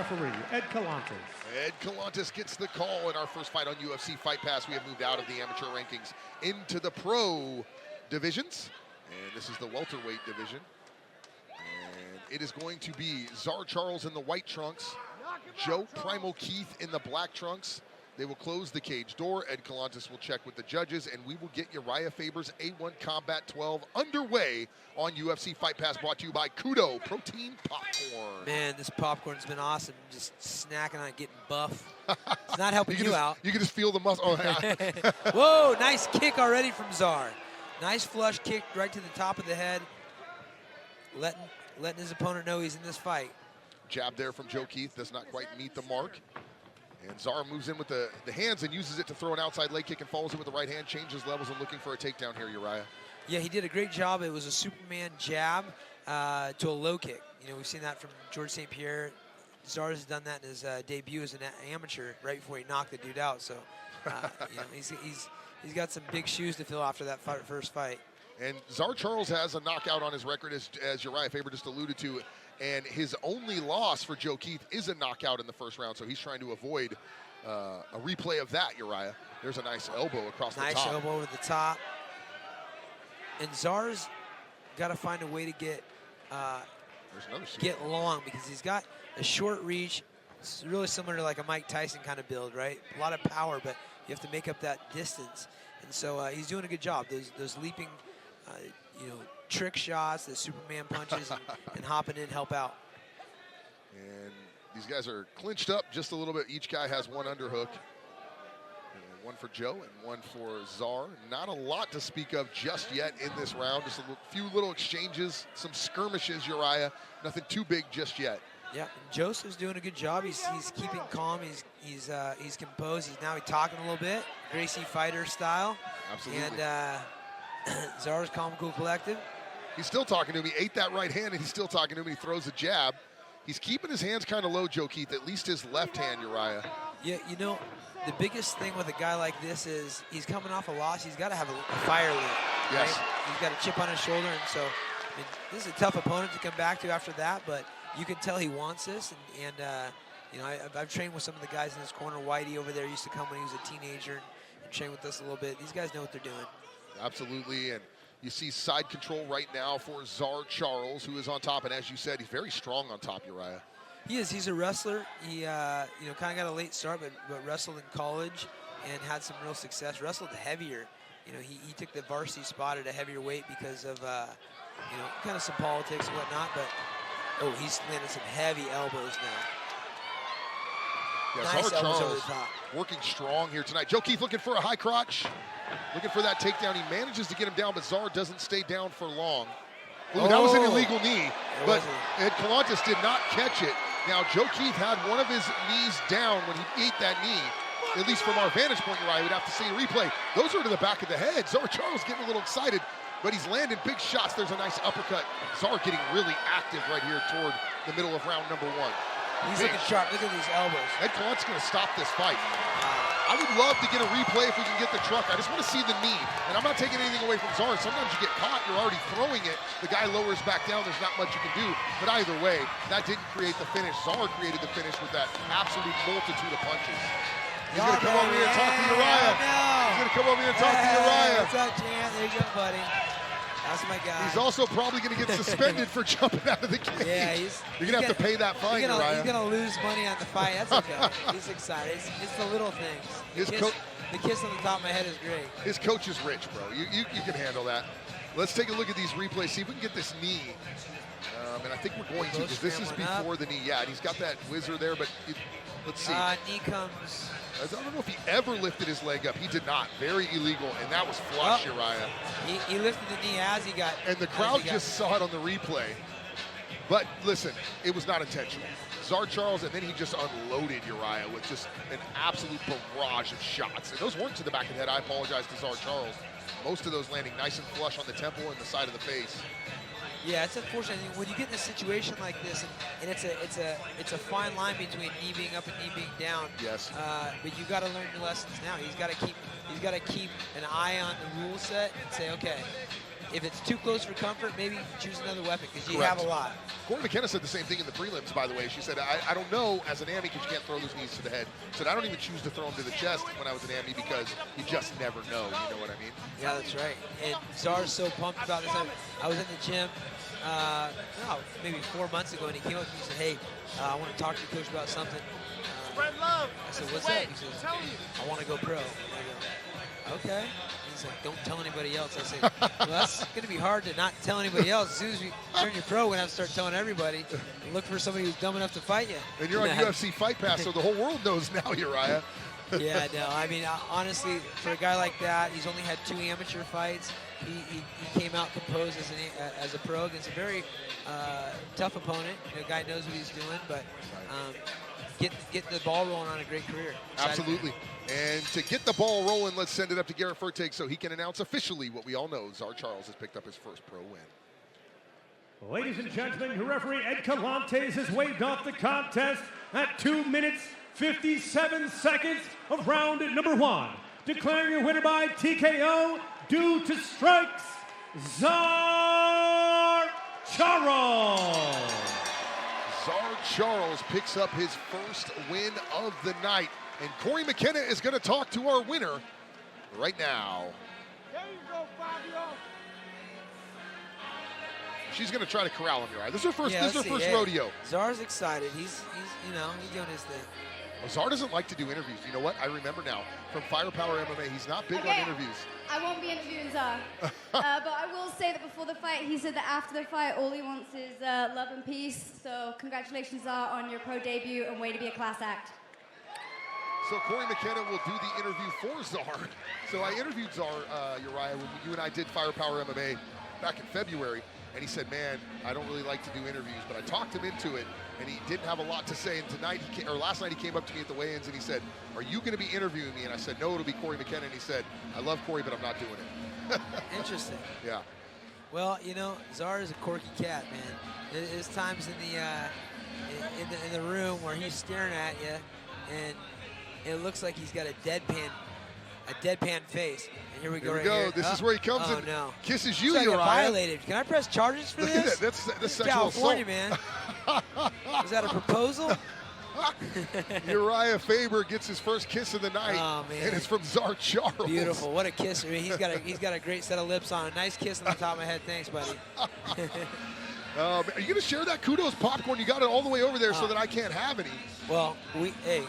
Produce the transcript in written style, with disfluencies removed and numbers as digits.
Referee, Ed Calantes. Ed Calantes gets the call in our first fight on UFC Fight Pass. We have moved out of the amateur rankings into the pro divisions. And this is the welterweight division. And it is going to be Sczar Charles in the white trunks, Joe Primal Keith in the black trunks. They will close the cage door. Ed Calantes will check with the judges, and we will get Uriah Faber's A1 Combat 12 underway on UFC Fight Pass, brought to you by Kudo Protein Popcorn. Man, this popcorn's been awesome. Just snacking on it, getting buff. It's not helping you out. You can just feel the muscle. Oh, yeah. Whoa, nice kick already from Sczar. Nice flush kick right to the top of the head, letting his opponent know he's in this fight. Jab there from Joe Keith does not quite meet the mark. And Sczar moves in with the hands and uses it to throw an outside leg kick and follows it with the right hand, changes levels and looking for a takedown here, Uriah. Yeah, he did a great job. It was a Superman jab to a low kick. You know, we've seen that from George St. Pierre. Sczar has done that in his debut as an amateur right before he knocked the dude out. So, you know, he's got some big shoes to fill after that first fight. And Sczar Charles has a knockout on his record, as Uriah Faber just alluded to. And his only loss for Joe Keith is a knockout in the first round, so he's trying to avoid a replay of that, Uriah. There's a nice elbow across the top. Nice elbow over the top. And Czar's got to find a way to get long, because he's got a short reach. It's really similar to like a Mike Tyson kind of build, right? A lot of power, but you have to make up that distance. And so he's doing a good job. Those leaping, you know, trick shots, the Superman punches, and hopping in help out. And these guys are clinched up just a little bit. Each guy has one underhook. And one for Joe and one for Sczar. Not a lot to speak of just yet in this round. Just a few little exchanges, some skirmishes, Uriah. Nothing too big just yet. Yeah, and Joseph's doing a good job. He's keeping calm. He's composed. He's now talking a little bit, Gracie fighter style. Absolutely. And Czar's calm, cool, collected. He's still talking to him. He ate that right hand, and he's still talking to him. He throws a jab. He's keeping his hands kind of low, Joe Keith, at least his left hand, Uriah. Yeah, you know, the biggest thing with a guy like this is he's coming off a loss. He's got to have a fire lit. Yes. Right? He's got a chip on his shoulder, and so I mean, this is a tough opponent to come back to after that, but you can tell he wants this. And you know, I've trained with some of the guys in this corner. Whitey over there used to come when he was a teenager and train with us a little bit. These guys know what they're doing. Absolutely, and you see side control right now for Sczar Charles, who is on top, and as you said, he's very strong on top, Uriah. He is. He's a wrestler. He, you know, kind of got a late start, but wrestled in college and had some real success. Wrestled heavier. You know, he took the varsity spot at a heavier weight because of, you know, kind of some politics and whatnot. But oh, he's landed some heavy elbows now. Yeah, Nice Sczar elbows over Charles the top. working strong here tonight. Joe Keith looking for a high crotch, looking for that takedown. He manages to get him down, but Sczar doesn't stay down for long. Ooh, that was an illegal knee, but Ed Calantes did not catch it. Now, Joe Keith had one of his knees down when he ate that knee. At least from our vantage point, Uriah, we'd have to see a replay. Those are to the back of the head. Sczar Charles getting a little excited, but he's landing big shots. There's a nice uppercut. Sczar getting really active right here toward the middle of round number one. He's looking sharp. Look at these elbows. Ed Calantes going to stop this fight. I would love to get a replay if we can get the truck. I just want to see the knee. And I'm not taking anything away from Sczar. Sometimes you get caught, you're already throwing it. The guy lowers back down. There's not much you can do. But either way, that didn't create the finish. Sczar created the finish with that absolute multitude of punches. He's going to come over here and talk to Uriah. He's going to come over here and talk to Uriah. What's up, Jan? There you go, buddy. That's my guy. He's also probably going to get suspended for jumping out of the cage. Yeah, you're going to have to pay that fine, Uriah. He's going to lose money on the fight. That's okay. He's excited. It's the little things. The kiss on the top of my head is great. His coach is rich, bro. You can handle that. Let's take a look at these replays, see if we can get this knee. And I think we're going to, because this is before the knee. Yeah, and he's got that whizzer there, but let's see. Knee comes. I don't know if he ever lifted his leg up. He did not. Very illegal, and that was flush, Uriah. He lifted the knee as he got. And the crowd just saw it on the replay. But listen, it was not intentional. Sczar Charles, and then he just unloaded Uriah with just an absolute barrage of shots. And those weren't to the back of the head. I apologize to Sczar Charles. Most of those landing nice and flush on the temple and the side of the face. Yeah, it's unfortunate when you get in a situation like this, and it's a fine line between knee being up and knee being down. Yes. But you got to learn your lessons now. He's got to keep an eye on the rule set and say, okay, if it's too close for comfort, maybe choose another weapon because you Correct. have a lot. Corey McKenna said the same thing in the prelims, by the way. She said, I don't know as an AMI because you can't throw those knees to the head. Said, I don't even choose to throw them to the chest when I was an AMI because you just never know. You know what I mean? Yeah, that's right. And Sczar's so pumped about this. I was in the gym maybe 4 months ago, and he came up to me and said, hey, I want to talk to you, Coach, about something. Spread love. I said, what's that? He says, I want to go pro. And I go, okay. He's like, don't tell anybody else. I said, well, that's going to be hard to not tell anybody else. As soon as we turn you pro, we're going to have to start telling everybody. Look for somebody who's dumb enough to fight you. And you're on UFC Fight Pass, so the whole world knows now, Uriah. Yeah, no, I mean, honestly, for a guy like that, he's only had 2 amateur fights. He came out composed as a pro against a very tough opponent. You know, guy knows what he's doing, but get the ball rolling on a great career. Absolutely. And to get the ball rolling, let's send it up to Garrett Fertig so he can announce officially what we all know. Sczar Charles has picked up his first pro win. Ladies and gentlemen, your referee Ed Calantes has waved off the contest at 2 minutes, 57 seconds of round number 1. Declaring your winner by TKO due to strikes, Sczar Charles. Sczar Charles picks up his first win of the night. And Corey McKenna is going to talk to our winner right now. There you go, Fabio. She's going to try to corral him, Uriah. This is her first, Yeah, rodeo. Czar's excited. He's doing his thing. Well, Sczar doesn't like to do interviews. You know what? I remember now from Firepower MMA. He's not big on interviews. I won't be interviewing Sczar. But I will say that before the fight, he said that after the fight, all he wants is love and peace. So congratulations, Sczar, on your pro debut and way to be a class act. So Corey McKenna will do the interview for Sczar. So I interviewed Sczar, Uriah, when you and I did Firepower MMA back in February. And he said, man, I don't really like to do interviews, but I talked him into it, and he didn't have a lot to say. And tonight, last night, he came up to me at the weigh-ins, and he said, are you going to be interviewing me? And I said, no, it'll be Corey McKenna. And he said, I love Corey, but I'm not doing it. Interesting. Yeah. Well, you know, Sczar is a quirky cat, man. There's times in the room where he's staring at you, and it looks like he's got a deadpan face. And here we go. Here. This is where he comes and kisses you, Uriah. Violated. Can I press charges for this? That's sexual California, assault. Man. Is that a proposal? Uriah Faber gets his first kiss of the night, and it's from Sczar Charles. Beautiful. What a kiss. I mean, he's got a great set of lips on. A nice kiss on the top of my head. Thanks, buddy. Are you going to share that kudos popcorn? You got it all the way over there so that I can't have any. Well, hey,